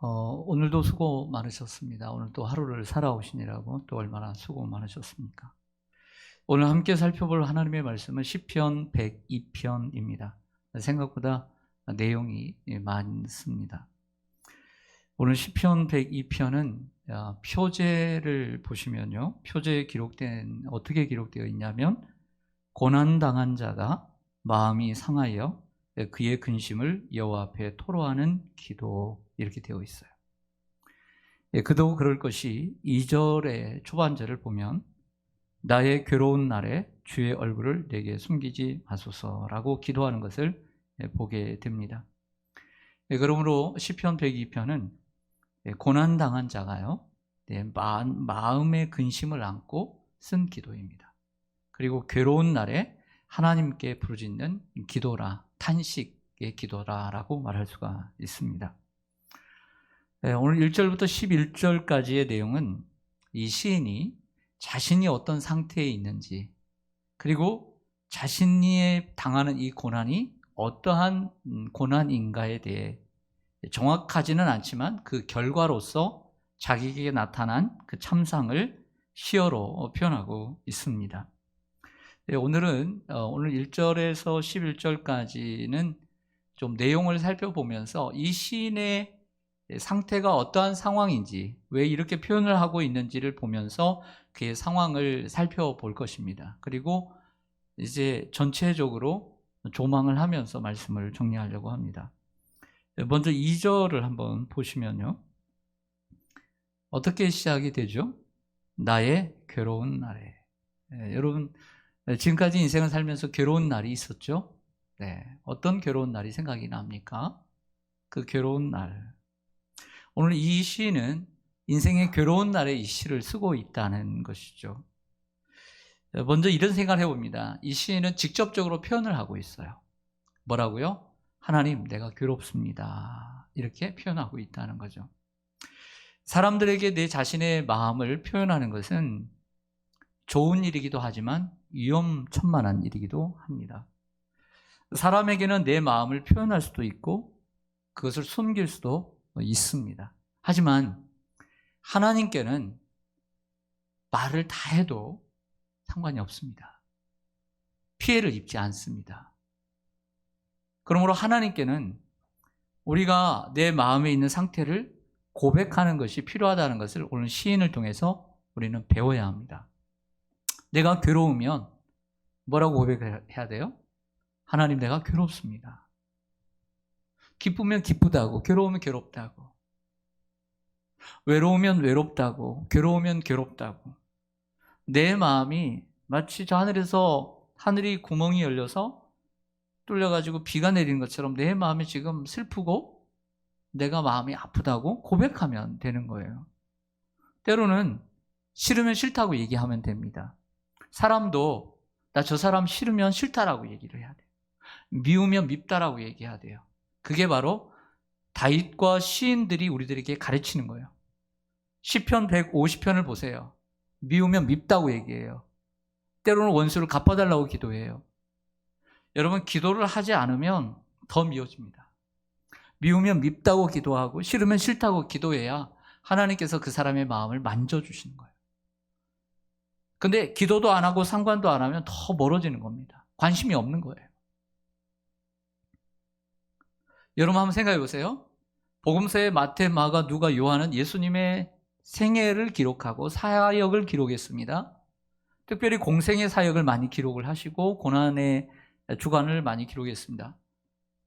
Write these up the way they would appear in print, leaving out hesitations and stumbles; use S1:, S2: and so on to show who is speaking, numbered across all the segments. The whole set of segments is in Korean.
S1: 오늘도 수고 많으셨습니다. 오늘 또 하루를 살아오시느라고 또 얼마나 수고 많으셨습니까? 오늘 함께 살펴볼 하나님의 말씀은 시편 102편입니다. 생각보다 내용이 많습니다. 오늘 시편 102편은 표제를 보시면요. 표제에 어떻게 기록되어 있냐면, 고난당한 자가 마음이 상하여 그의 근심을 여호와 앞에 토로하는 기도, 이렇게 되어 있어요. 그도 그럴 것이 2절의 초반절을 보면 나의 괴로운 날에 주의 얼굴을 내게 숨기지 마소서라고 기도하는 것을 보게 됩니다. 그러므로 시편 102편은 고난당한 자가요, 마음의 근심을 안고 쓴 기도입니다. 그리고 괴로운 날에 하나님께 부르짖는 기도라, 탄식의 기도라라고 말할 수가 있습니다. 오늘 1절부터 11절까지의 내용은 이 시인이 자신이 어떤 상태에 있는지, 그리고 자신이 당하는 이 고난이 어떠한 고난인가에 대해 정확하지는 않지만 그 결과로서 자기에게 나타난 그 참상을 시어로 표현하고 있습니다. 오늘 1절에서 11절까지는 좀 내용을 살펴보면서 이 시인의 상태가 어떠한 상황인지, 왜 이렇게 표현을 하고 있는지를 보면서 그의 상황을 살펴볼 것입니다. 그리고 이제 전체적으로 조망을 하면서 말씀을 정리하려고 합니다. 먼저 2절을 한번 보시면요, 어떻게 시작이 되죠? 나의 괴로운 날에. 여러분, 지금까지 인생을 살면서 괴로운 날이 있었죠? 어떤 괴로운 날이 생각이 납니까? 그 괴로운 날. 오늘 이 시는 인생의 괴로운 날에 이 시를 쓰고 있다는 것이죠. 먼저 이런 생각을 해봅니다. 이 시인은 직접적으로 표현을 하고 있어요. 뭐라고요? 하나님, 내가 괴롭습니다. 이렇게 표현하고 있다는 거죠. 사람들에게 내 자신의 마음을 표현하는 것은 좋은 일이기도 하지만 위험천만한 일이기도 합니다. 사람에게는 내 마음을 표현할 수도 있고 그것을 숨길 수도 있습니다. 하지만 하나님께는 말을 다 해도 상관이 없습니다. 피해를 입지 않습니다. 그러므로 하나님께는 우리가 내 마음에 있는 상태를 고백하는 것이 필요하다는 것을 오늘 시인을 통해서 우리는 배워야 합니다. 내가 괴로우면 뭐라고 고백해야 돼요? 하나님, 내가 괴롭습니다. 기쁘면 기쁘다고, 괴로우면 괴롭다고, 외로우면 외롭다고, 괴로우면 괴롭다고. 내 마음이 마치 저 하늘이 구멍이 열려서 뚫려가지고 비가 내리는 것처럼 내 마음이 지금 슬프고 내가 마음이 아프다고 고백하면 되는 거예요. 때로는 싫으면 싫다고 얘기하면 됩니다. 사람도 나 저 사람 싫으면 싫다라고 얘기를 해야 돼요. 미우면 밉다라고 얘기해야 돼요. 그게 바로 다윗과 시인들이 우리들에게 가르치는 거예요. 시편 150편을 보세요. 미우면 밉다고 얘기해요. 때로는 원수를 갚아달라고 기도해요. 여러분, 기도를 하지 않으면 더 미워집니다. 미우면 밉다고 기도하고 싫으면 싫다고 기도해야 하나님께서 그 사람의 마음을 만져주시는 거예요. 근데 기도도 안 하고 상관도 안 하면 더 멀어지는 겁니다. 관심이 없는 거예요. 여러분 한번 생각해 보세요. 복음서에 마태, 마가, 누가, 요한은 예수님의 생애를 기록하고 사역을 기록했습니다. 특별히 공생의 사역을 많이 기록을 하시고 고난의 주간을 많이 기록했습니다.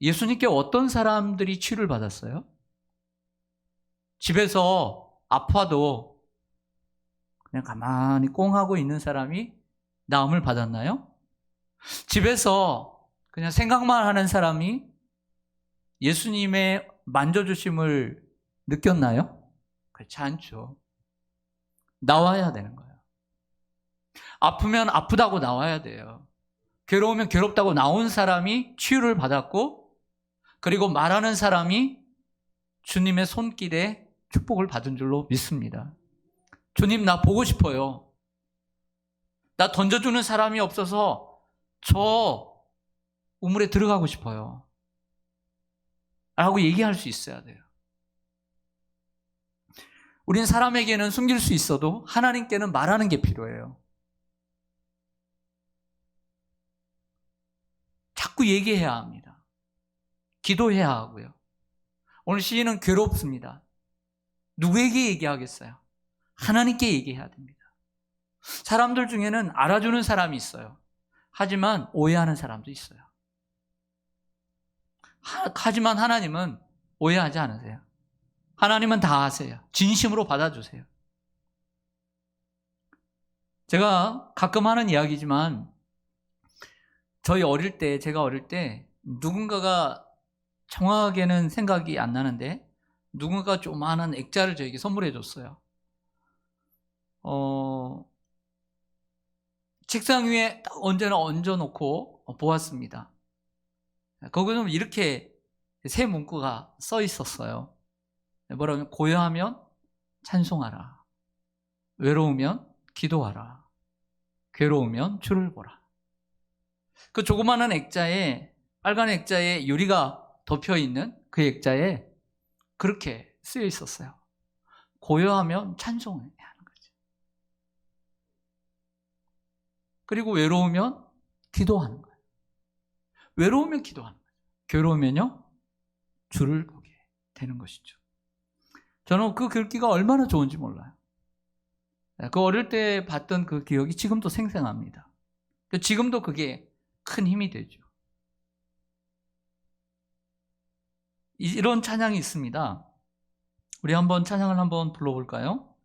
S1: 예수님께 어떤 사람들이 치유를 받았어요? 집에서 아파도 그냥 가만히 꽁하고 있는 사람이 나음을 받았나요? 집에서 그냥 생각만 하는 사람이 예수님의 만져주심을 느꼈나요? 그렇지 않죠. 나와야 되는 거예요. 아프면 아프다고 나와야 돼요. 괴로우면 괴롭다고 나온 사람이 치유를 받았고, 그리고 말하는 사람이 주님의 손길에 축복을 받은 줄로 믿습니다. 주님, 나 보고 싶어요. 나 던져주는 사람이 없어서 저 우물에 들어가고 싶어요. 라고 얘기할 수 있어야 돼요. 우린 사람에게는 숨길 수 있어도 하나님께는 말하는 게 필요해요. 자꾸 얘기해야 합니다. 기도해야 하고요. 오늘 시인은 괴롭습니다. 누구에게 얘기하겠어요? 하나님께 얘기해야 됩니다. 사람들 중에는 알아주는 사람이 있어요. 하지만 오해하는 사람도 있어요. 하지만 하나님은 오해하지 않으세요. 하나님은 다 아세요. 진심으로 받아주세요. 제가 가끔 하는 이야기지만 제가 어릴 때 누군가가 정확하게는 생각이 안 나는데 누군가가 조그마한 액자를 저에게 선물해 줬어요. 책상 위에 딱 언제나 얹어놓고 보았습니다. 거기는 이렇게 세 문구가 써 있었어요. 뭐라면 고요하면 찬송하라, 외로우면 기도하라, 괴로우면 주를 보라. 그 조그마한 액자에, 빨간 액자에 유리가 덮여 있는 그 액자에 그렇게 쓰여 있었어요. 고요하면 찬송해야 하는 거죠. 그리고 외로우면 기도하는 거예요. 외로우면 기도하는 거예요. 괴로우면요, 주를 보게 되는 것이죠. 저는 그 글귀가 얼마나 좋은지 몰라요. 그 어릴 때 봤던 그 기억이 지금도 생생합니다. 지금도 그게 큰 힘이 되죠. 이런 찬양이 있습니다. 우리 한번 찬양을 한번 불러볼까요?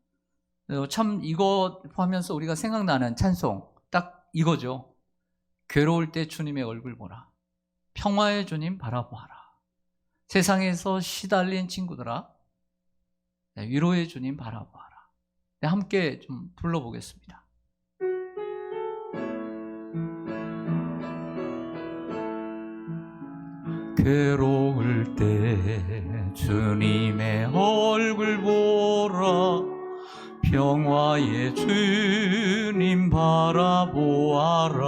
S1: 참 이거 하면서 우리가 생각나는 찬송 딱 이거죠. 괴로울 때 주님의 얼굴 보라, 평화의 주님 바라보아라, 세상에서 시달린 친구들아 위로의 주님 바라보아라. 함께 좀 불러보겠습니다. 괴로울 때 주님의 얼굴 보라, 평화의 주님 바라보아라,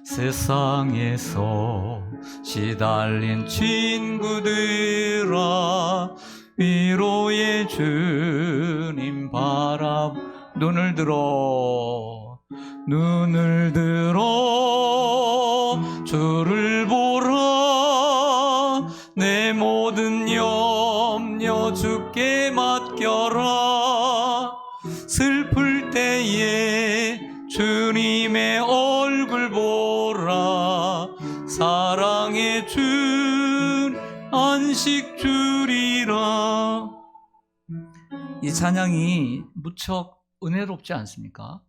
S1: 세상에서 시달린 친구들아 위로의 주님 눈을 들어 주를 보라, 내 모든 염려 주께 맡겨라, 슬플 때에 주님의 얼굴 보라, 사랑의 주 안식 주리라. 이 찬양이 무척 은혜롭지 않습니까?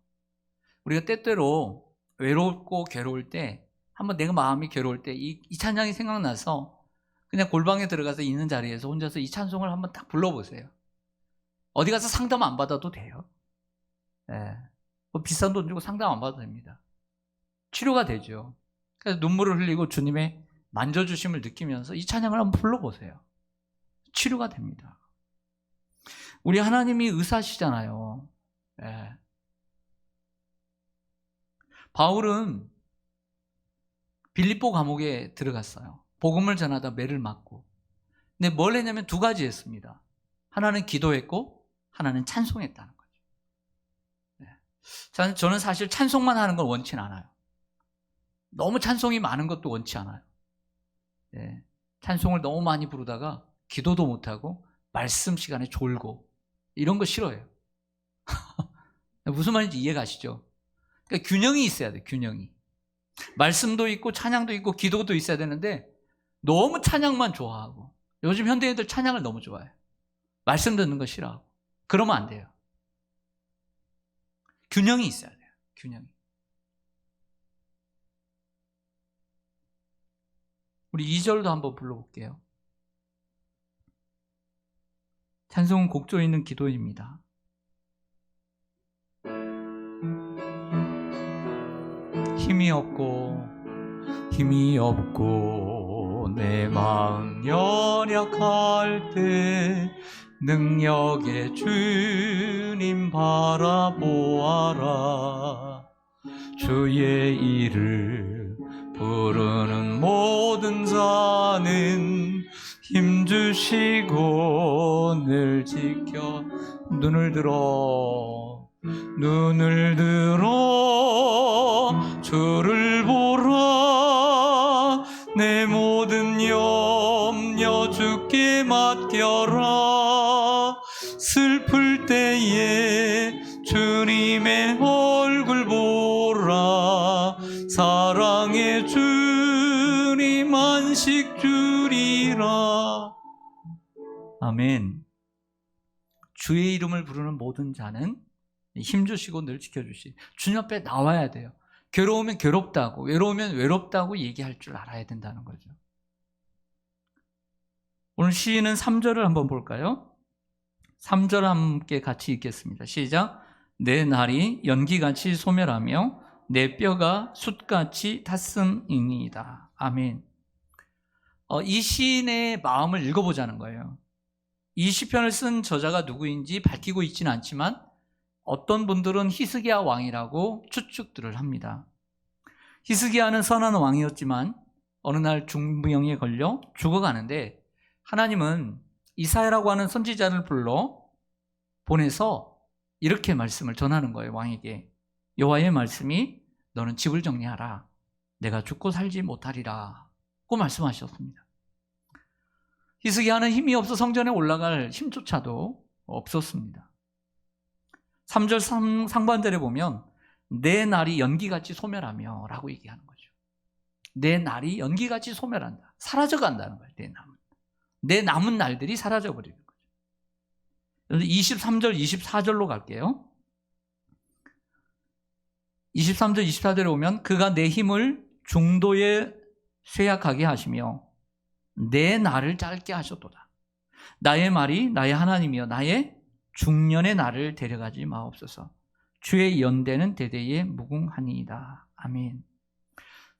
S1: 우리가 때때로 외롭고 괴로울 때, 한번 내가 마음이 괴로울 때 이 찬양이 생각나서 그냥 골방에 들어가서 있는 자리에서 혼자서 이 찬송을 한번 딱 불러보세요. 어디 가서 상담 안 받아도 돼요. 네. 뭐 비싼 돈 주고 상담 안 받아도 됩니다. 치료가 되죠. 그래서 눈물을 흘리고 주님의 만져주심을 느끼면서 이 찬양을 한번 불러보세요. 치료가 됩니다. 우리 하나님이 의사시잖아요. 네. 바울은 빌립보 감옥에 들어갔어요. 복음을 전하다 매를 맞고. 근데 뭘 했냐면 두 가지 했습니다. 하나는 기도했고 하나는 찬송했다는 거죠. 네. 저는 사실 찬송만 하는 걸 원치 않아요. 너무 찬송이 많은 것도 원치 않아요. 네. 찬송을 너무 많이 부르다가 기도도 못하고 말씀 시간에 졸고 이런 거 싫어해요. 무슨 말인지 이해가시죠? 그러니까 균형이 있어야 돼요. 균형이. 말씀도 있고 찬양도 있고 기도도 있어야 되는데 너무 찬양만 좋아하고, 요즘 현대인들 찬양을 너무 좋아해요. 말씀 듣는 거 싫어하고. 그러면 안 돼요. 균형이 있어야 돼요. 균형이. 우리 2절도 한번 불러볼게요. 찬송은 곡조 있는 기도입니다. 힘이 없고 내 마음 연약할 때 능력의 주님 바라보아라, 주의 이름 부르는 모든 자는 힘주시고 늘 지켜 눈을 들어 주를 보라. 내 모든 염려 주께 맡겨라. 슬플 때에 주님의 얼굴 보라. 사랑의 주님 안식 주리라. 아멘. 주의 이름을 부르는 모든 자는 힘주시고 늘 지켜주시. 주님 앞에 나와야 돼요. 괴로우면 괴롭다고, 외로우면 외롭다고 얘기할 줄 알아야 된다는 거죠. 오늘 시인은 3절을 한번 볼까요? 3절 함께 같이 읽겠습니다. 시작. 내 날이 연기같이 소멸하며 내 뼈가 숯같이 탔음이니이다. 아멘. 이 시인의 마음을 읽어보자는 거예요. 이 시편을 쓴 저자가 누구인지 밝히고 있지는 않지만 어떤 분들은 히스기야 왕이라고 추측들을 합니다. 히스기야는 선한 왕이었지만 어느 날 중병에 걸려 죽어가는데 하나님은 이사야라고 하는 선지자를 불러 보내서 이렇게 말씀을 전하는 거예요. 왕에게 여호와의 말씀이 너는 집을 정리하라. 내가 죽고 살지 못하리라 고 말씀하셨습니다. 히스기야는 힘이 없어 성전에 올라갈 힘조차도 없었습니다. 3절 상반절에 보면 내 날이 연기같이 소멸하며 라고 얘기하는 거죠. 내 날이 연기같이 소멸한다. 사라져간다는 거예요. 내 남은 날들이 사라져버리는 거죠. 23절 24절로 갈게요. 23절 24절에 오면 그가 내 힘을 중도에 쇠약하게 하시며 내 날을 짧게 하셨도다. 나의 말이 나의 하나님이여 나의 중년의 날을 데려가지 마옵소서. 주의 연대는 대대에 무궁하니이다. 아멘.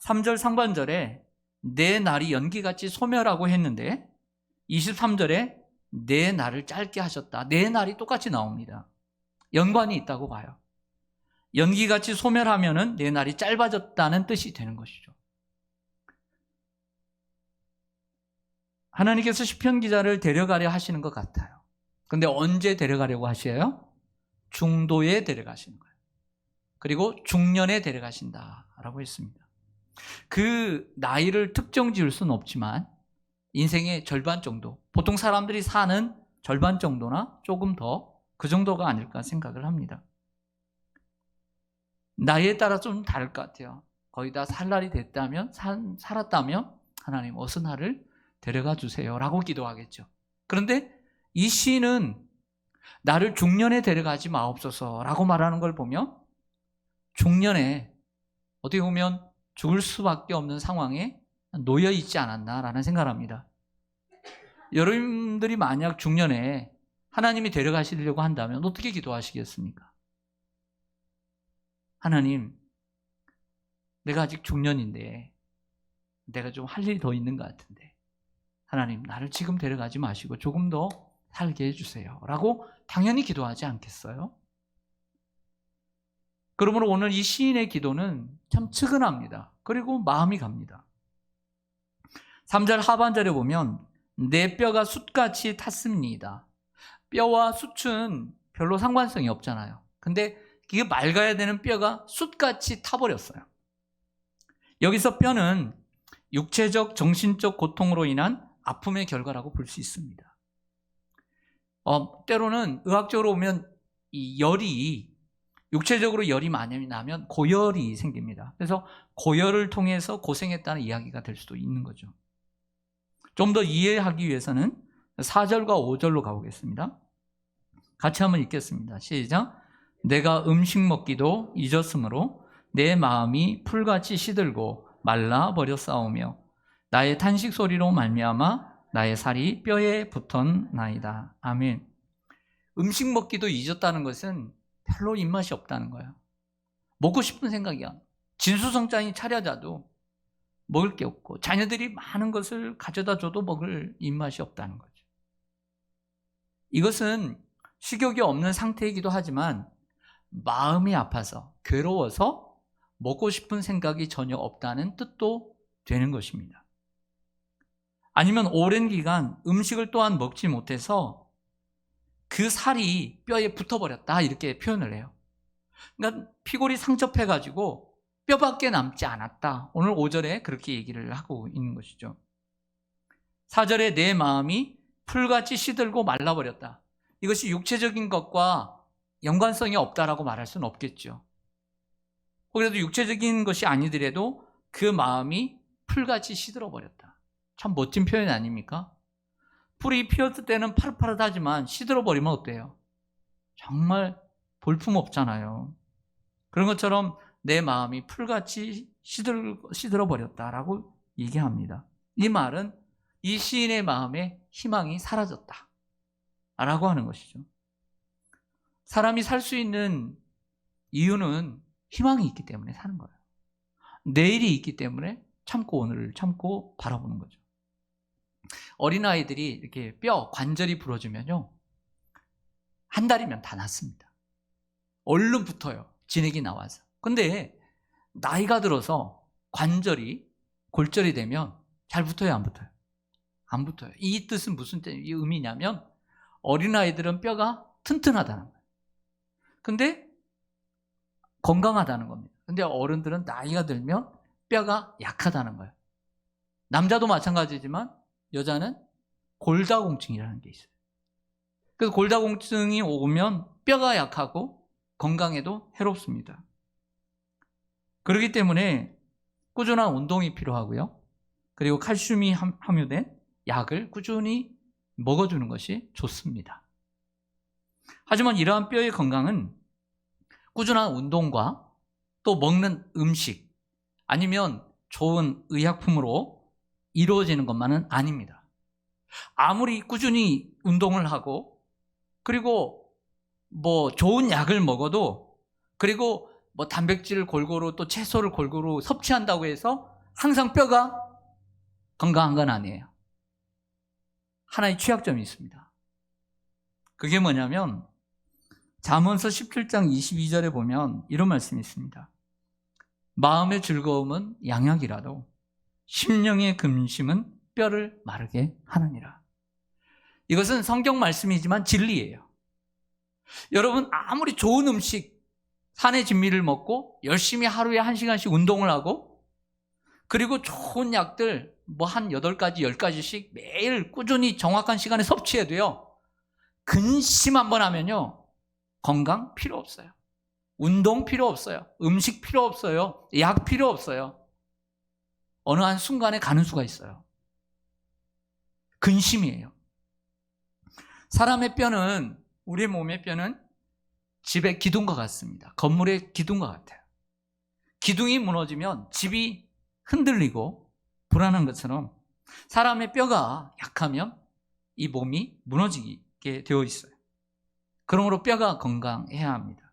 S1: 3절 상반절에 내 날이 연기같이 소멸하고 했는데 23절에 내 날을 짧게 하셨다. 내 날이 똑같이 나옵니다. 연관이 있다고 봐요. 연기같이 소멸하면은 내 날이 짧아졌다는 뜻이 되는 것이죠. 하나님께서 시편 기자를 데려가려 하시는 것 같아요. 근데 언제 데려가려고 하셔요? 중도에 데려가시는 거예요. 그리고 중년에 데려가신다라고 했습니다. 그 나이를 특정 지을 수는 없지만 인생의 절반 정도, 보통 사람들이 사는 절반 정도나 조금 더 그 정도가 아닐까 생각을 합니다. 나이에 따라 좀 다를 것 같아요. 거의 다 살 날이 됐다면, 살았다면 하나님 어서 나를 데려가 주세요 라고 기도하겠죠. 그런데 이 시인은 나를 중년에 데려가지 마옵소서 라고 말하는 걸 보면 중년에 어떻게 보면 죽을 수밖에 없는 상황에 놓여 있지 않았나라는 생각을 합니다. 여러분들이 만약 중년에 하나님이 데려가시려고 한다면 어떻게 기도하시겠습니까? 하나님, 내가 아직 중년인데 내가 좀 할 일이 더 있는 것 같은데 하나님 나를 지금 데려가지 마시고 조금 더 살게 해주세요 라고 당연히 기도하지 않겠어요? 그러므로 오늘 이 시인의 기도는 참 측은합니다. 그리고 마음이 갑니다. 3절 하반절에 보면 내 뼈가 숯같이 탔습니다. 뼈와 숯은 별로 상관성이 없잖아요. 근데 이게 맑아야 되는 뼈가 숯같이 타버렸어요. 여기서 뼈는 육체적, 정신적 고통으로 인한 아픔의 결과라고 볼 수 있습니다. 때로는 의학적으로 보면 이 열이 육체적으로 열이 많이 나면 고열이 생깁니다. 그래서 고열을 통해서 고생했다는 이야기가 될 수도 있는 거죠. 좀 더 이해하기 위해서는 4절과 5절로 가보겠습니다. 같이 한번 읽겠습니다. 시작. 내가 음식 먹기도 잊었으므로 내 마음이 풀같이 시들고 말라버렸사오며 나의 탄식 소리로 말미암아 나의 살이 뼈에 붙었나이다. 아멘. 음식 먹기도 잊었다는 것은 별로 입맛이 없다는 거예요. 먹고 싶은 생각이야. 진수성찬이 차려져도 먹을 게 없고 자녀들이 많은 것을 가져다 줘도 먹을 입맛이 없다는 거죠. 이것은 식욕이 없는 상태이기도 하지만 마음이 아파서 괴로워서 먹고 싶은 생각이 전혀 없다는 뜻도 되는 것입니다. 아니면 오랜 기간 음식을 또한 먹지 못해서 그 살이 뼈에 붙어버렸다, 이렇게 표현을 해요. 그러니까 피골이 상접해가지고 뼈밖에 남지 않았다. 오늘 5절에 그렇게 얘기를 하고 있는 것이죠. 4절에 내 마음이 풀같이 시들고 말라버렸다. 이것이 육체적인 것과 연관성이 없다라고 말할 수는 없겠죠. 그래도 육체적인 것이 아니더라도 그 마음이 풀같이 시들어버렸다. 참 멋진 표현 아닙니까? 풀이 피었을 때는 파릇파릇하지만 시들어버리면 어때요? 정말 볼품없잖아요. 그런 것처럼 내 마음이 풀같이 시들어버렸다라고 얘기합니다. 이 말은 이 시인의 마음에 희망이 사라졌다 라고 하는 것이죠. 사람이 살 수 있는 이유는 희망이 있기 때문에 사는 거예요. 내일이 있기 때문에 참고 오늘을 참고 바라보는 거죠. 어린아이들이 이렇게 뼈, 관절이 부러지면요, 한 달이면 다 낫습니다. 얼른 붙어요, 진액이 나와서. 근데 나이가 들어서 관절이 골절이 되면 잘 붙어요, 안 붙어요? 안 붙어요. 이 뜻은 무슨 의미냐면 어린아이들은 뼈가 튼튼하다는 거예요. 근데 건강하다는 겁니다. 근데 어른들은 나이가 들면 뼈가 약하다는 거예요. 남자도 마찬가지지만 여자는 골다공증이라는 게 있어요. 그래서 골다공증이 오면 뼈가 약하고 건강에도 해롭습니다. 그렇기 때문에 꾸준한 운동이 필요하고요. 그리고 칼슘이 함유된 약을 꾸준히 먹어주는 것이 좋습니다. 하지만 이러한 뼈의 건강은 꾸준한 운동과 또 먹는 음식 아니면 좋은 의약품으로 이루어지는 것만은 아닙니다. 아무리 꾸준히 운동을 하고 그리고 좋은 약을 먹어도 그리고 단백질을 골고루 또 채소를 골고루 섭취한다고 해서 항상 뼈가 건강한 건 아니에요. 하나의 취약점이 있습니다. 그게 뭐냐면 잠언서 17장 22절에 보면 이런 말씀이 있습니다. 마음의 즐거움은 양약이라도 심령의 근심은 뼈를 마르게 하느니라. 이것은 성경 말씀이지만 진리예요. 여러분, 아무리 좋은 음식, 산의 진미를 먹고 열심히 하루에 1시간씩 운동을 하고 그리고 좋은 약들 한 8가지, 10가지씩 매일 꾸준히 정확한 시간에 섭취해도요, 근심 한번 하면요, 건강 필요 없어요. 운동 필요 없어요. 음식 필요 없어요. 약 필요 없어요. 어느 한 순간에 가는 수가 있어요. 근심이에요. 사람의 뼈는, 우리 몸의 뼈는 집의 기둥과 같습니다. 건물의 기둥과 같아요. 기둥이 무너지면 집이 흔들리고 불안한 것처럼 사람의 뼈가 약하면 이 몸이 무너지게 되어 있어요. 그러므로 뼈가 건강해야 합니다.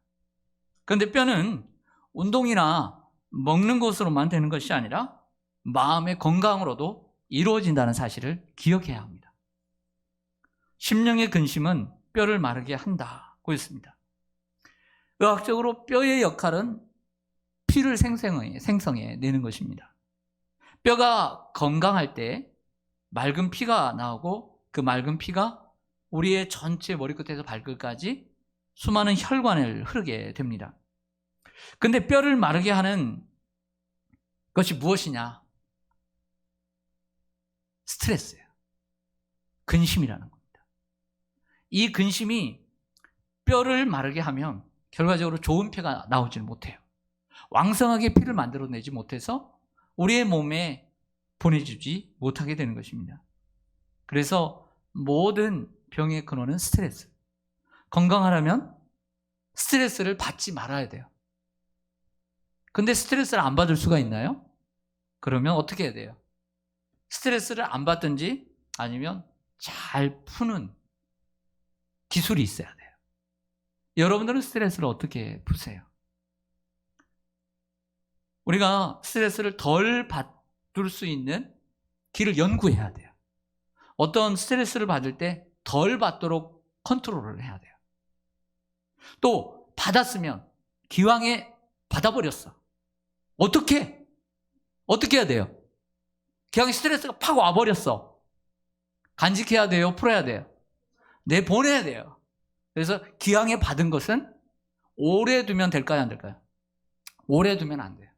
S1: 그런데 뼈는 운동이나 먹는 것으로만 되는 것이 아니라 마음의 건강으로도 이루어진다는 사실을 기억해야 합니다. 심령의 근심은 뼈를 마르게 한다고 했습니다. 의학적으로 뼈의 역할은 피를 생성해 내는 것입니다. 뼈가 건강할 때 맑은 피가 나오고 그 맑은 피가 우리의 전체 머리끝에서 발끝까지 수많은 혈관을 흐르게 됩니다. 근데 뼈를 마르게 하는 것이 무엇이냐? 스트레스예요. 근심이라는 겁니다. 이 근심이 뼈를 마르게 하면 결과적으로 좋은 피가 나오질 못해요. 왕성하게 피를 만들어내지 못해서 우리의 몸에 보내주지 못하게 되는 것입니다. 그래서 모든 병의 근원은 스트레스. 건강하려면 스트레스를 받지 말아야 돼요. 근데 스트레스를 안 받을 수가 있나요? 그러면 어떻게 해야 돼요? 스트레스를 안 받든지 아니면 잘 푸는 기술이 있어야 돼요. 여러분들은 스트레스를 어떻게 푸세요? 우리가 스트레스를 덜 받을 수 있는 길을 연구해야 돼요. 어떤 스트레스를 받을 때 덜 받도록 컨트롤을 해야 돼요. 또 받았으면 기왕에 받아버렸어. 어떻게 해야 돼요? 기왕에 스트레스가 팍 와버렸어. 간직해야 돼요? 풀어야 돼요? 내보내야 돼요. 그래서 기왕에 받은 것은 오래 두면 될까요? 안 될까요? 오래 두면 안 돼요.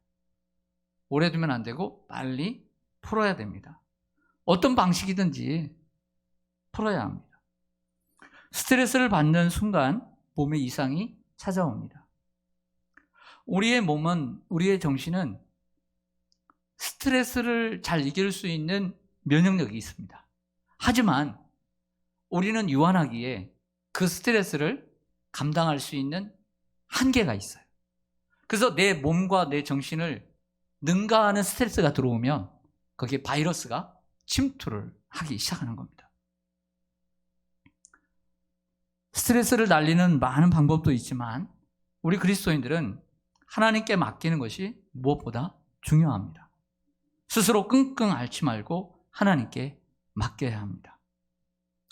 S1: 오래 두면 안 되고 빨리 풀어야 됩니다. 어떤 방식이든지 풀어야 합니다. 스트레스를 받는 순간 몸에 이상이 찾아옵니다. 우리의 몸은, 우리의 정신은 스트레스를 잘 이길 수 있는 면역력이 있습니다. 하지만 우리는 유한하기에 그 스트레스를 감당할 수 있는 한계가 있어요. 그래서 내 몸과 내 정신을 능가하는 스트레스가 들어오면 거기에 바이러스가 침투를 하기 시작하는 겁니다. 스트레스를 날리는 많은 방법도 있지만 우리 그리스도인들은 하나님께 맡기는 것이 무엇보다 중요합니다. 스스로 끙끙 앓지 말고 하나님께 맡겨야 합니다.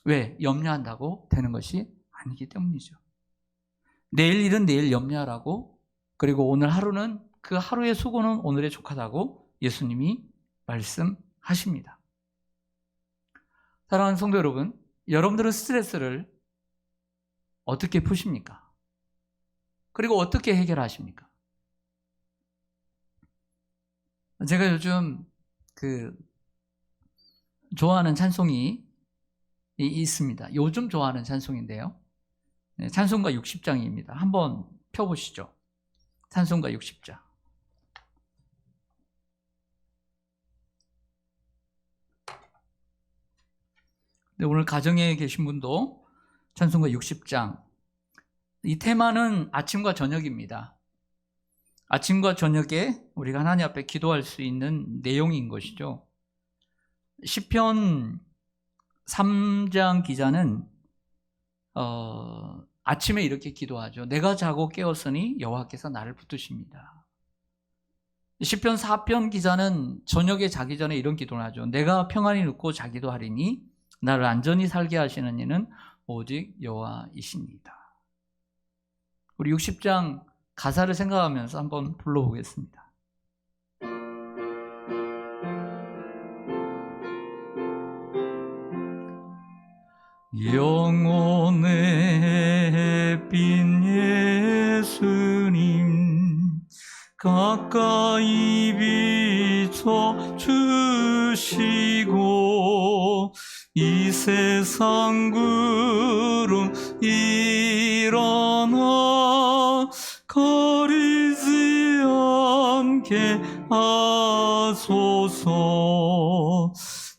S1: 왜? 염려한다고 되는 것이 아니기 때문이죠. 내일 일은 내일 염려하라고, 그리고 오늘 하루는 그 하루의 수고는 오늘에 족하다고 예수님이 말씀하십니다. 사랑하는 성도 여러분, 여러분들은 스트레스를 어떻게 푸십니까? 그리고 어떻게 해결하십니까? 제가 요즘 좋아하는 찬송이 있습니다. 요즘 좋아하는 찬송인데요. 찬송가 60장입니다. 한번 펴보시죠. 찬송가 60장. 오늘 가정에 계신 분도 찬송가 60장. 이 테마는 아침과 저녁입니다. 아침과 저녁에 우리가 하나님 앞에 기도할 수 있는 내용인 것이죠. 시편 3장 기자는 아침에 이렇게 기도하죠. 내가 자고 깨었으니 여호와께서 나를 붙드십니다. 시편 4편 기자는 저녁에 자기 전에 이런 기도를 하죠. 내가 평안히 눕고 자기도 하리니 나를 안전히 살게 하시는 이는 오직 여호와이십니다. 우리 60장 가사를 생각하면서 한번 불러보겠습니다. 영혼의 햇빛 예수님 가까이 비춰주시고 이 세상 구름 일어나 가리지 않게 하소서.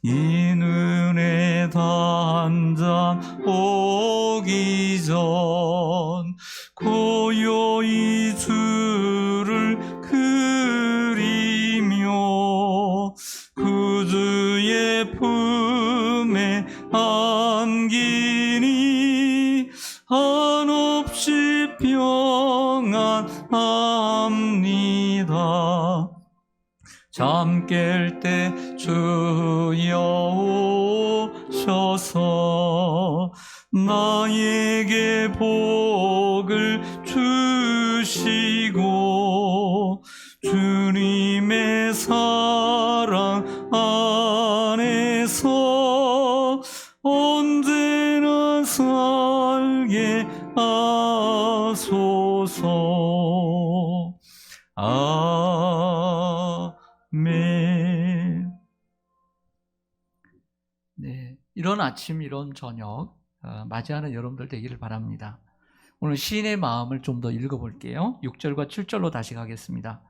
S1: 이 눈에 단잠 오기 전 고요히 주를 그리며 구주의 품에 안기니 한없이 평안합니다. 잠 깰 때 주여 오셔서 나에게 복을 주시고 주님의 사랑 안에서 언제나 살게 하소서. 아멘. 네, 이런 아침, 이런 저녁 맞이하는 여러분들 되기를 바랍니다. 오늘 시인의 마음을 좀 더 읽어볼게요. 6절과 7절로 다시 가겠습니다.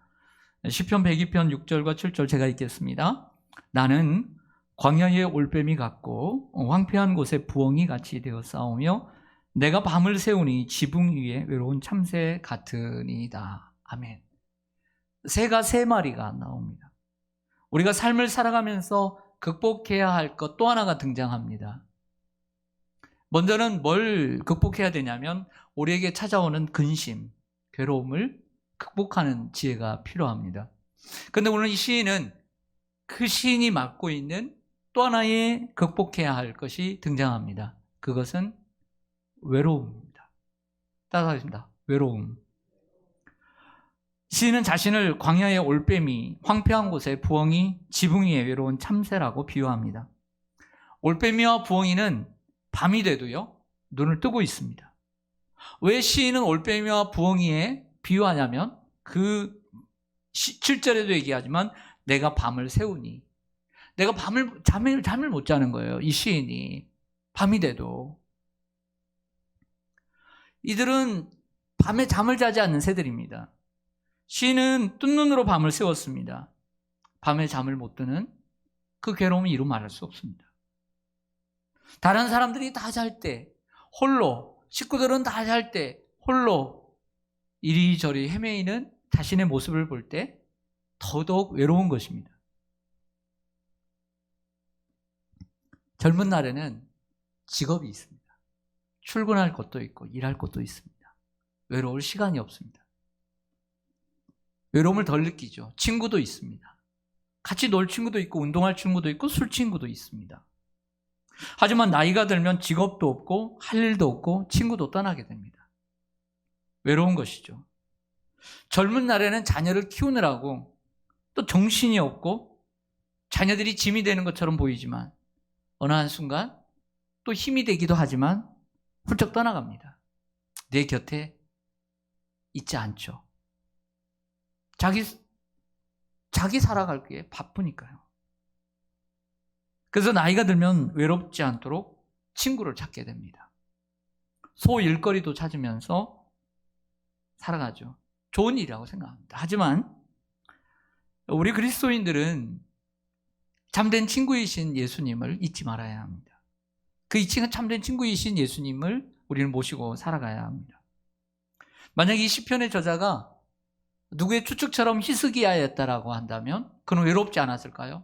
S1: 시편 102편 6절과 7절 제가 읽겠습니다. 나는 광야의 올빼미 같고 황폐한 곳에 부엉이 같이 되어 싸우며 내가 밤을 새우니 지붕 위에 외로운 참새 같으니이다. 아멘. 새가 세 마리가 나옵니다. 우리가 삶을 살아가면서 극복해야 할 것 또 하나가 등장합니다. 먼저는 뭘 극복해야 되냐면 우리에게 찾아오는 근심, 괴로움을 극복하는 지혜가 필요합니다. 그런데 오늘 이 시인은 그 시인이 맡고 있는 또 하나의 극복해야 할 것이 등장합니다. 그것은 외로움입니다. 따라하겠습니다. 외로움. 시인은 자신을 광야의 올빼미, 황폐한 곳에 부엉이, 지붕 위에 외로운 참새라고 비유합니다. 올빼미와 부엉이는 밤이 돼도요, 눈을 뜨고 있습니다. 왜 시인은 올빼미와 부엉이에 비유하냐면 그 7절에도 얘기하지만 내가 밤을 새우니, 내가 잠을 못 자는 거예요. 이 시인이 밤이 돼도. 이들은 밤에 잠을 자지 않는 새들입니다. 시인은 뜬 눈으로 밤을 새웠습니다. 밤에 잠을 못 드는 그 괴로움이 이루 말할 수 없습니다. 다른 사람들이 다 잘 때 홀로, 식구들은 다 잘 때 홀로 이리저리 헤매이는 자신의 모습을 볼 때 더더욱 외로운 것입니다. 젊은 날에는 직업이 있습니다. 출근할 것도 있고 일할 것도 있습니다. 외로울 시간이 없습니다. 외로움을 덜 느끼죠. 친구도 있습니다. 같이 놀 친구도 있고 운동할 친구도 있고 술 친구도 있습니다. 하지만 나이가 들면 직업도 없고 할 일도 없고 친구도 떠나게 됩니다. 외로운 것이죠. 젊은 날에는 자녀를 키우느라고 또 정신이 없고 자녀들이 짐이 되는 것처럼 보이지만 어느 한순간 또 힘이 되기도 하지만 훌쩍 떠나갑니다. 내 곁에 있지 않죠. 자기 살아가기에 바쁘니까요. 그래서 나이가 들면 외롭지 않도록 친구를 찾게 됩니다. 소일거리도 찾으면서 살아가죠. 좋은 일이라고 생각합니다. 하지만 우리 그리스도인들은 참된 친구이신 예수님을 잊지 말아야 합니다. 그 참된 친구이신 예수님을 우리는 모시고 살아가야 합니다. 만약 이 시편의 저자가 누구의 추측처럼 히스기야였다라고 한다면 그는 외롭지 않았을까요?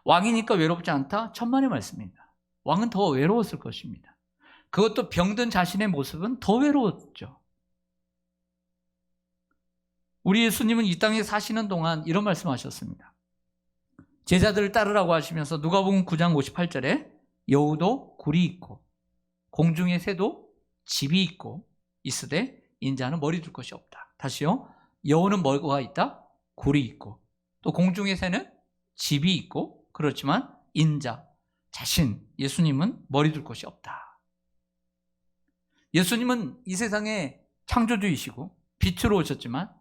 S1: 왕이니까 외롭지 않다? 천만의 말씀입니다. 왕은 더 외로웠을 것입니다. 그것도 병든 자신의 모습은 더 외로웠죠. 우리 예수님은 이 땅에 사시는 동안 이런 말씀하셨습니다. 제자들을 따르라고 하시면서 누가복음 9장 58절에 여우도 굴이 있고 공중의 새도 집이 있고 있으되 인자는 머리 둘 것이 없다. 다시요. 여우는 뭐가 있다? 굴이 있고 또 공중의 새는 집이 있고 그렇지만 인자, 자신, 예수님은 머리 둘 것이 없다. 예수님은 이 세상의 창조주이시고 빛으로 오셨지만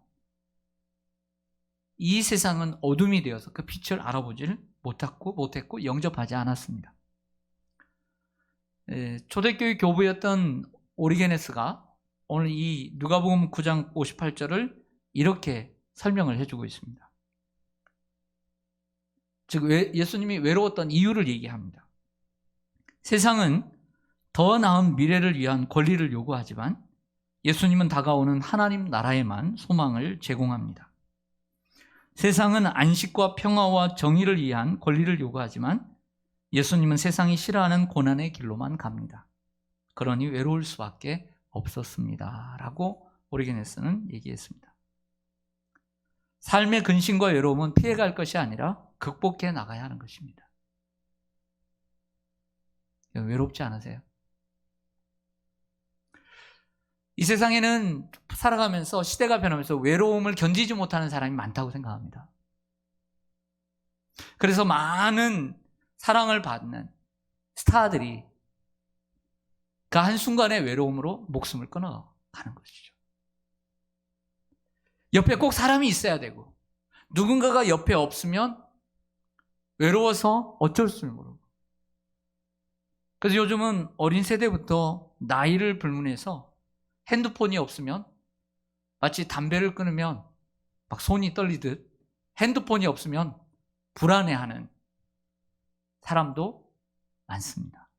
S1: 이 세상은 어둠이 되어서 그 빛을 알아보지를 못했고 영접하지 않았습니다. 초대교회 교부였던 오리게네스가 오늘 이 누가복음 9장 58절을 이렇게 설명을 해주고 있습니다. 즉 예수님이 외로웠던 이유를 얘기합니다. 세상은 더 나은 미래를 위한 권리를 요구하지만 예수님은 다가오는 하나님 나라에만 소망을 제공합니다. 세상은 안식과 평화와 정의를 위한 권리를 요구하지만 예수님은 세상이 싫어하는 고난의 길로만 갑니다. 그러니 외로울 수밖에 없었습니다. 라고 오리게네스는 얘기했습니다. 삶의 근심과 외로움은 피해갈 것이 아니라 극복해 나가야 하는 것입니다. 외롭지 않으세요? 이 세상에는 살아가면서 시대가 변하면서 외로움을 견디지 못하는 사람이 많다고 생각합니다. 그래서 많은 사랑을 받는 스타들이 그 한순간의 외로움으로 목숨을 끊어가는 것이죠. 옆에 꼭 사람이 있어야 되고 누군가가 옆에 없으면 외로워서 어쩔 줄 모르고. 그래서 요즘은 어린 세대부터 나이를 불문해서 핸드폰이 없으면 마치 담배를 끊으면 막 손이 떨리듯 핸드폰이 없으면 불안해하는 사람도 많습니다.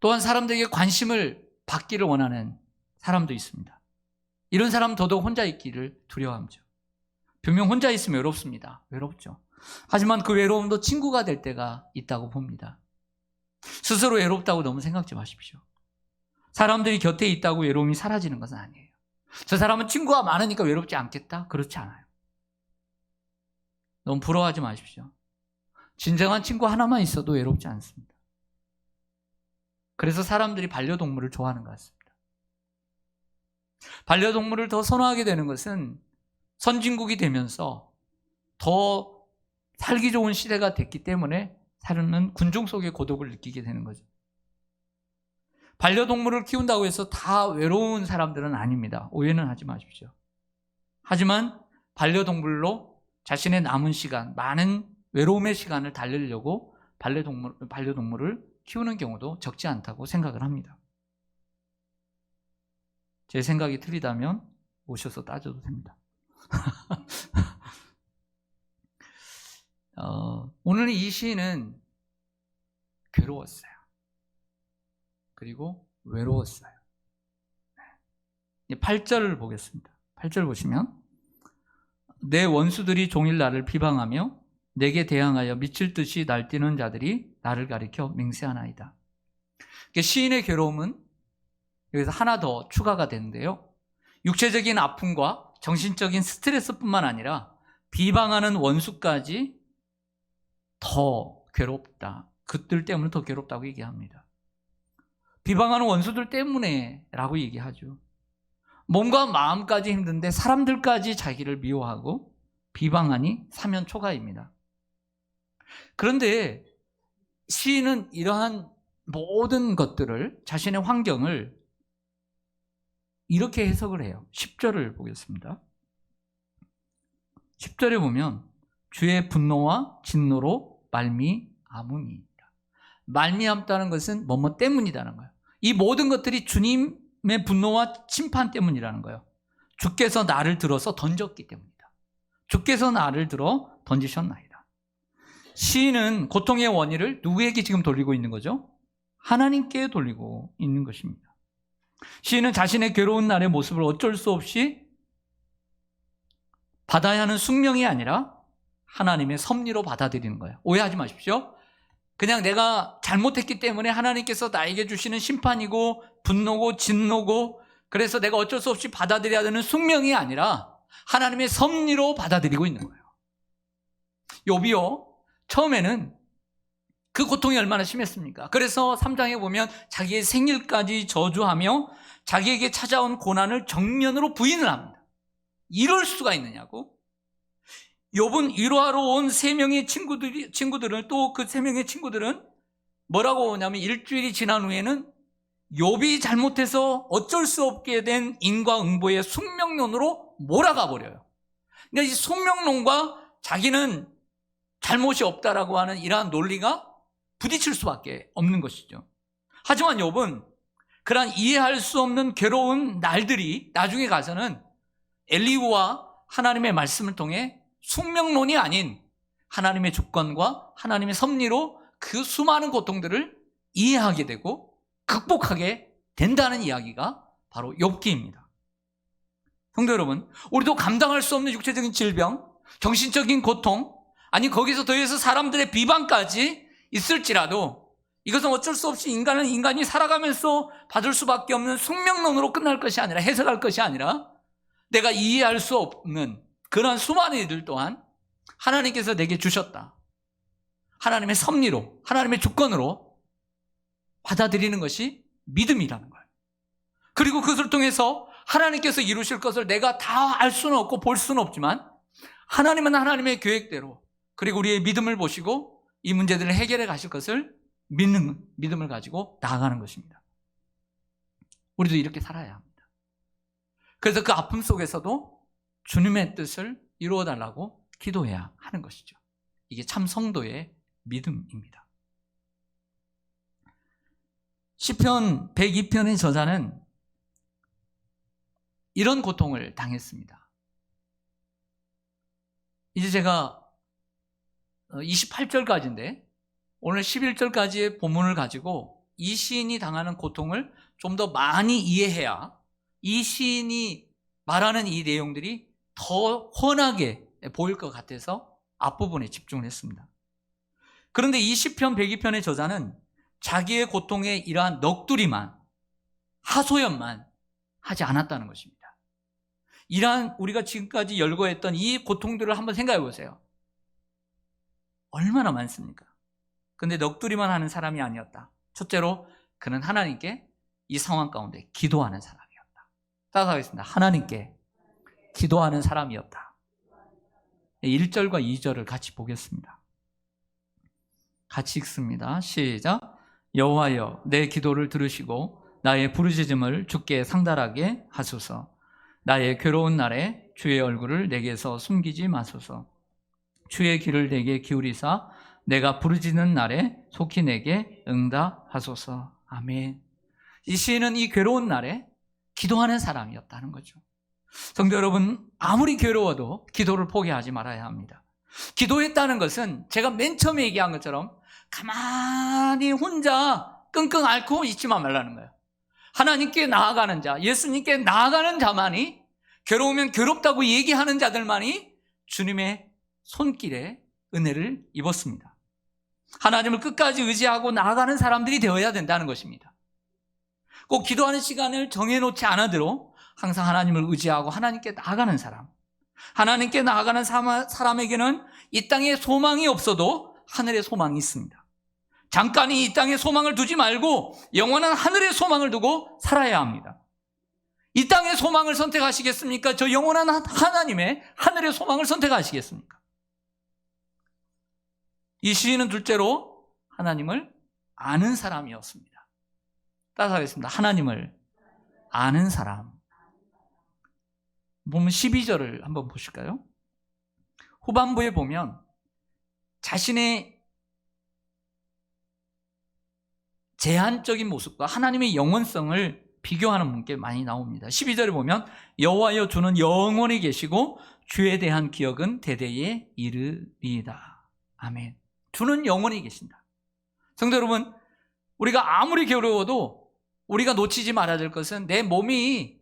S1: 또한 사람들에게 관심을 받기를 원하는 사람도 있습니다. 이런 사람은 더더욱 혼자 있기를 두려워하죠. 분명 혼자 있으면 외롭습니다. 외롭죠. 하지만 그 외로움도 친구가 될 때가 있다고 봅니다. 스스로 외롭다고 너무 생각지 마십시오. 사람들이 곁에 있다고 외로움이 사라지는 것은 아니에요. 저 사람은 친구가 많으니까 외롭지 않겠다? 그렇지 않아요. 너무 부러워하지 마십시오. 진정한 친구 하나만 있어도 외롭지 않습니다. 그래서 사람들이 반려동물을 좋아하는 것 같습니다. 반려동물을 더 선호하게 되는 것은 선진국이 되면서 더 살기 좋은 시대가 됐기 때문에 사람은 군중 속의 고독을 느끼게 되는 거죠. 반려동물을 키운다고 해서 다 외로운 사람들은 아닙니다. 오해는 하지 마십시오. 하지만 반려동물로 자신의 남은 시간, 많은 외로움의 시간을 달래려고 반려동물을 키우는 경우도 적지 않다고 생각을 합니다. 제 생각이 틀리다면 오셔서 따져도 됩니다. 오늘 이 시인은 괴로웠어요. 그리고 외로웠어요. 8절을 보겠습니다. 8절 보시면 내 원수들이 종일 나를 비방하며 내게 대항하여 미칠 듯이 날뛰는 자들이 나를 가리켜 맹세하나이다. 시인의 괴로움은 여기서 하나 더 추가가 되는데요. 육체적인 아픔과 정신적인 스트레스뿐만 아니라 비방하는 원수까지 더 괴롭다. 그들 때문에 더 괴롭다고 얘기합니다. 비방하는 원수들 때문에 라고 얘기하죠. 몸과 마음까지 힘든데 사람들까지 자기를 미워하고 비방하니 사면초가입니다. 그런데 시인은 이러한 모든 것들을, 자신의 환경을 이렇게 해석을 해요. 10절을 보겠습니다. 10절에 보면 주의 분노와 진노로 말미암음이다. 말미암다는 것은 뭐뭐 때문이라는 거예요. 이 모든 것들이 주님의 분노와 심판 때문이라는 거예요. 주께서 나를 들어서 던졌기 때문이다. 주께서 나를 들어 던지셨나이다. 시인은 고통의 원인을 누구에게 지금 돌리고 있는 거죠? 하나님께 돌리고 있는 것입니다. 시인은 자신의 괴로운 날의 모습을 어쩔 수 없이 받아야 하는 숙명이 아니라 하나님의 섭리로 받아들이는 거예요. 오해하지 마십시오. 그냥 내가 잘못했기 때문에 하나님께서 나에게 주시는 심판이고 분노고 진노고 그래서 내가 어쩔 수 없이 받아들여야 되는 숙명이 아니라 하나님의 섭리로 받아들이고 있는 거예요. 욥이요, 처음에는 그 고통이 얼마나 심했습니까? 그래서 3장에 보면 자기의 생일까지 저주하며 자기에게 찾아온 고난을 정면으로 부인을 합니다. 이럴 수가 있느냐고. 욥은 위로하러 온 3명의 친구들은 또 그 3명의 친구들은 뭐라고 하냐면 일주일이 지난 후에는 욥이 잘못해서 어쩔 수 없게 된 인과응보의 숙명론으로 몰아가 버려요. 그러니까 이 숙명론과 자기는 잘못이 없다라고 하는 이러한 논리가 부딪힐 수밖에 없는 것이죠. 하지만 욥은 그러한 이해할 수 없는 괴로운 날들이 나중에 가서는 엘리후와 하나님의 말씀을 통해 숙명론이 아닌 하나님의 주권과 하나님의 섭리로 그 수많은 고통들을 이해하게 되고 극복하게 된다는 이야기가 바로 욥기입니다. 성도 여러분, 우리도 감당할 수 없는 육체적인 질병, 정신적인 고통, 아니 거기서 더해서 사람들의 비방까지 있을지라도 이것은 어쩔 수 없이 인간이 살아가면서 받을 수밖에 없는 숙명론으로 끝날 것이 아니라, 해석할 것이 아니라 내가 이해할 수 없는 그런 수많은 일들 또한 하나님께서 내게 주셨다. 하나님의 섭리로, 하나님의 주권으로 받아들이는 것이 믿음이라는 거예요. 그리고 그것을 통해서 하나님께서 이루실 것을 내가 다 알 수는 없고 볼 수는 없지만 하나님은 하나님의 계획대로, 그리고 우리의 믿음을 보시고 이 문제들을 해결해 가실 것을 믿는 믿음을 가지고 나아가는 것입니다. 우리도 이렇게 살아야 합니다. 그래서 그 아픔 속에서도 주님의 뜻을 이루어 달라고 기도해야 하는 것이죠. 이게 참 성도의 믿음입니다. 시편 102편의 저자는 이런 고통을 당했습니다. 이제 제가 28절까지인데 오늘 11절까지의 본문을 가지고 이 시인이 당하는 고통을 좀 더 많이 이해해야 이 시인이 말하는 이 내용들이 더 훤하게 보일 것 같아서 앞부분에 집중을 했습니다. 그런데 이 시편 102편의 저자는 자기의 고통에 이러한 넋두리만, 하소연만 하지 않았다는 것입니다. 이러한 우리가 지금까지 열거했던 이 고통들을 한번 생각해 보세요. 얼마나 많습니까? 근데 넋두리만 하는 사람이 아니었다. 첫째로 그는 하나님께 이 상황 가운데 기도하는 사람이었다. 따라서 하겠습니다. 하나님께 기도하는 사람이었다. 1절과 2절을 같이 보겠습니다. 같이 읽습니다. 시작. 여호와여, 내 기도를 들으시고 나의 부르짖음을 주께 상달하게 하소서. 나의 괴로운 날에 주의 얼굴을 내게서 숨기지 마소서. 주의 귀를 내게 기울이사 내가 부르짖는 날에 속히 내게 응답하소서. 아멘. 이 시인은 이 괴로운 날에 기도하는 사람이었다는 거죠. 성도 여러분, 아무리 괴로워도 기도를 포기하지 말아야 합니다. 기도했다는 것은 제가 맨 처음에 얘기한 것처럼 가만히 혼자 끙끙 앓고 있지만 말라는 거예요. 하나님께 나아가는 자, 예수님께 나아가는 자만이, 괴로우면 괴롭다고 얘기하는 자들만이 주님의 손길에 은혜를 입었습니다. 하나님을 끝까지 의지하고 나아가는 사람들이 되어야 된다는 것입니다. 꼭 기도하는 시간을 정해놓지 않아도 항상 하나님을 의지하고 하나님께 나아가는 사람, 하나님께 나아가는 사람에게는 이 땅에 소망이 없어도 하늘에 소망이 있습니다. 잠깐 이 땅에 소망을 두지 말고 영원한 하늘에 소망을 두고 살아야 합니다. 이 땅의 소망을 선택하시겠습니까? 저 영원한 하나님의 하늘의 소망을 선택하시겠습니까? 이 시인은 둘째로 하나님을 아는 사람이었습니다. 따라하겠습니다. 하나님을 아는 사람. 보면 12절을 한번 보실까요? 후반부에 보면 자신의 제한적인 모습과 하나님의 영원성을 비교하는 분께 많이 나옵니다. 12절에 보면 여호와여, 주는 영원히 계시고 주에 대한 기억은 대대에 이르리이다. 아멘. 주는 영원히 계신다. 성도 여러분, 우리가 아무리 괴로워도 우리가 놓치지 말아야 될 것은 내 몸이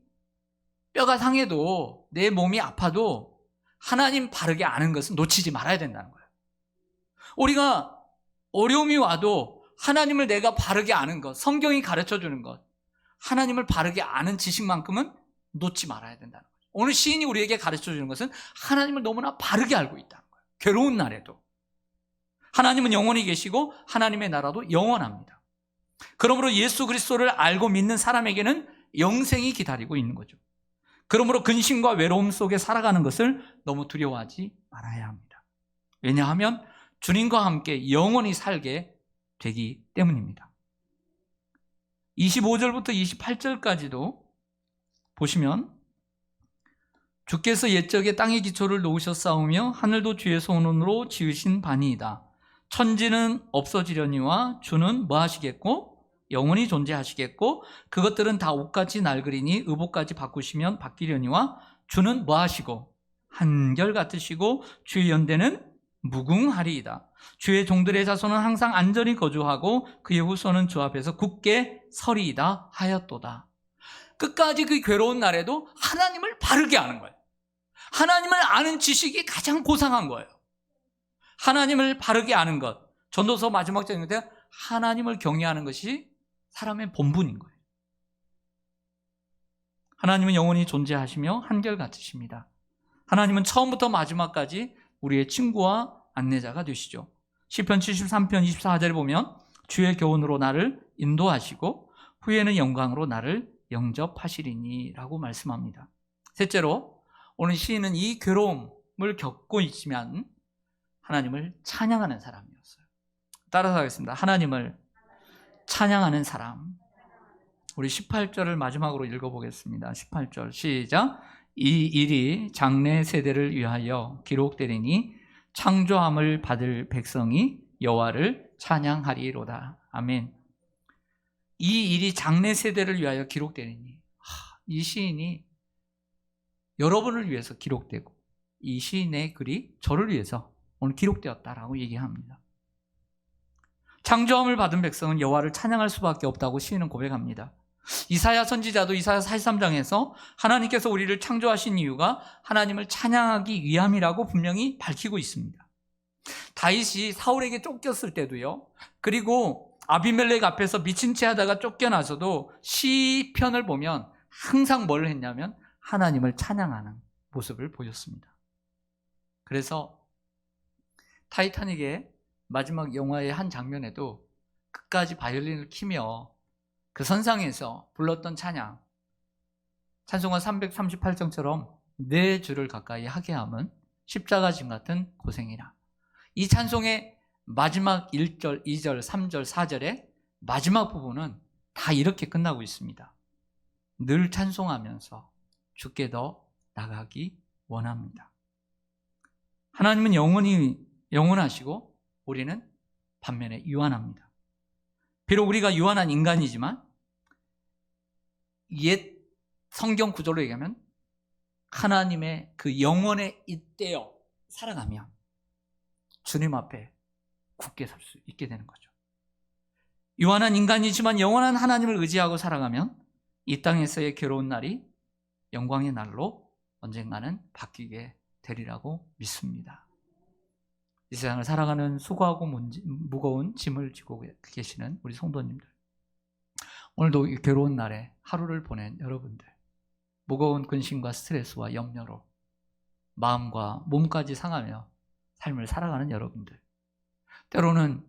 S1: 뼈가 상해도, 내 몸이 아파도 하나님 바르게 아는 것은 놓치지 말아야 된다는 거예요. 우리가 어려움이 와도 하나님을 내가 바르게 아는 것, 성경이 가르쳐주는 것, 하나님을 바르게 아는 지식만큼은 놓지 말아야 된다는 거예요. 오늘 시인이 우리에게 가르쳐주는 것은 하나님을 너무나 바르게 알고 있다는 거예요. 괴로운 날에도 하나님은 영원히 계시고 하나님의 나라도 영원합니다. 그러므로 예수 그리스도를 알고 믿는 사람에게는 영생이 기다리고 있는 거죠. 그러므로 근심과 외로움 속에 살아가는 것을 너무 두려워하지 말아야 합니다. 왜냐하면 주님과 함께 영원히 살게 되기 때문입니다. 25절부터 28절까지도 보시면 주께서 옛적에 땅의 기초를 놓으셨사오며 하늘도 주의 손으로 지으신 바니이다. 천지는 없어지려니와 주는 뭐 하시겠고? 영원히 존재하시겠고 그것들은 다 옷같이 낡으리니 의복까지 바꾸시면 바뀌려니와 주는 뭐 하시고? 한결같으시고 주의 연대는 무궁하리이다. 주의 종들의 자손은 항상 안전히 거주하고 그의 후손은 주 앞에서 굳게 서리이다 하였도다. 끝까지 그 괴로운 날에도 하나님을 바르게 아는 거예요. 하나님을 아는 지식이 가장 고상한 거예요. 하나님을 바르게 아는 것. 전도서 마지막 장인데 하나님을 경외하는 것이 사람의 본분인 거예요. 하나님은 영원히 존재하시며 한결같으십니다. 하나님은 처음부터 마지막까지 우리의 친구와 안내자가 되시죠. 시편 73편 24절에 보면 주의 교훈으로 나를 인도하시고 후에는 영광으로 나를 영접하시리니 라고 말씀합니다. 셋째로 오늘 시인은 이 괴로움을 겪고 있지만 하나님을 찬양하는 사람이었어요. 따라서 하겠습니다. 하나님을 찬양하는 사람. 우리 18절을 마지막으로 읽어보겠습니다. 18절 시작. 이 일이 장래 세대를 위하여 기록되리니 창조함을 받을 백성이 여호와를 찬양하리로다. 아멘. 이 일이 장래 세대를 위하여 기록되리니, 이 시인이 여러분을 위해서 기록되고 이 시인의 글이 저를 위해서 오늘 기록되었다라고 얘기합니다. 창조함을 받은 백성은 여호와를 찬양할 수밖에 없다고 시인은 고백합니다. 이사야 선지자도 이사야 43장에서 하나님께서 우리를 창조하신 이유가 하나님을 찬양하기 위함이라고 분명히 밝히고 있습니다. 다윗이 사울에게 쫓겼을 때도요, 그리고 아비멜렉 앞에서 미친 채 하다가 쫓겨나서도 시편을 보면 항상 뭘 했냐면 하나님을 찬양하는 모습을 보였습니다. 그래서 타이타닉의 마지막 영화의 한 장면에도 끝까지 바이올린을 키며 그 선상에서 불렀던 찬양, 찬송가 338장처럼 내 주를 가까이 하게 함은 십자가 짐 같은 고생이라. 이 찬송의 마지막 1절, 2절, 3절, 4절의 마지막 부분은 다 이렇게 끝나고 있습니다. 늘 찬송하면서 주께 더 나가기 원합니다. 하나님은 영원하시고 우리는 반면에 유한합니다. 비록 우리가 유한한 인간이지만 옛 성경 구절로 얘기하면 하나님의 그 영원에 잇대어 살아가면 주님 앞에 굳게 설 수 있게 되는 거죠. 유한한 인간이지만 영원한 하나님을 의지하고 살아가면 이 땅에서의 괴로운 날이 영광의 날로 언젠가는 바뀌게 되리라고 믿습니다. 이 세상을 살아가는 수고하고 무거운 짐을 지고 계시는 우리 성도님들, 오늘도 이 괴로운 날에 하루를 보낸 여러분들, 무거운 근심과 스트레스와 염려로 마음과 몸까지 상하며 삶을 살아가는 여러분들, 때로는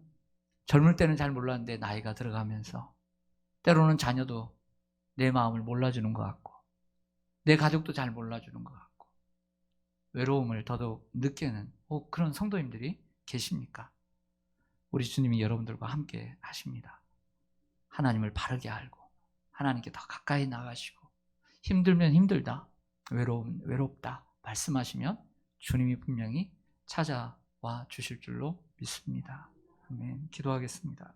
S1: 젊을 때는 잘 몰랐는데 나이가 들어가면서 때로는 자녀도 내 마음을 몰라주는 것 같고 내 가족도 잘 몰라주는 것 같고 외로움을 더더욱 느끼는 그런 성도님들이 계십니까? 우리 주님이 여러분들과 함께 하십니다. 하나님을 바르게 알고 하나님께 더 가까이 나가시고 힘들면 힘들다, 외로우면 외롭다 말씀하시면 주님이 분명히 찾아와 주실 줄로 믿습니다. 아멘. 기도하겠습니다.